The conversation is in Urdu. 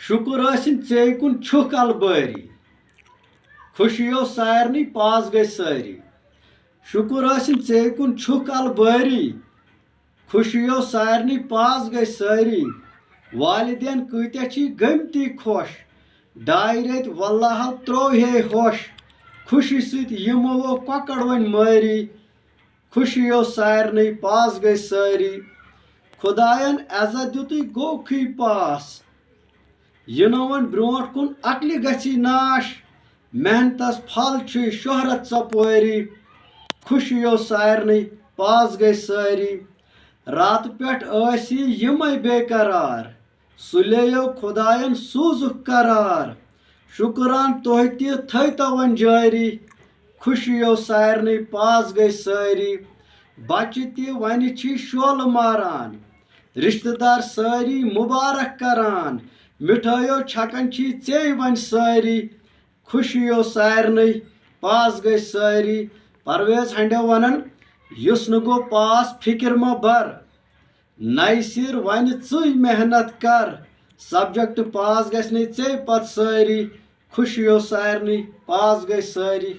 شکر ٲسِن ژےٚ کُن چھُکھ البٲری خوشیو سارنٕے پاس گٔے سٲری شکر ٲسِن ژےٚ کُن چھُکھ البٲری خوشیو سارنٕے پاس گٔے سٲری والدین کۭتیاہ چھی گٔمتی خۄش 2 رٮ۪تۍ واللہ ترٛووہے ہوش خوشی سۭتۍ یِمو کۄکر وۄنۍ مٲری خوشیو سارنٕے پاس گٔے سٲری خۄداین عزت دِتُے گوٚوکھٕے پاس یِنہٕ وۄنۍ برٛونٛٹھ کُن عقلہِ گژھی ناش محنتس پھل چھُے شۄہرت ژۄپٲری خوشیو سارنٕے پاس گٔے سٲری راتہٕ پٮ۪ٹھ ٲسی یِمے بے قرار سُلیو خۄداین سوٗزُکھ قرار شُکران تُہۍ تہِ تھٲیتو وۄنۍ جٲری خوشیو سارنٕے پاس گٔے سٲری بچہِ تہِ وۄنہِ چھی شولہٕ ماران رشتہٕ دار سٲری مُبارک کران مِٹھٲیو چھکان چھی ژےٚ وۄنۍ سٲری خوشیو سارنٕے پاس گٔے سٲری پرویز ہنڈیو ونان یُس نہٕ گوٚو پاس فکر مہ بر نَیہِ سِر وۄنۍ ژٕے محنت کر سبجکٹ پاس گژھنے ژےٚ پتہٕ سٲری خوشیو سارنٕے پاس گٔے سٲری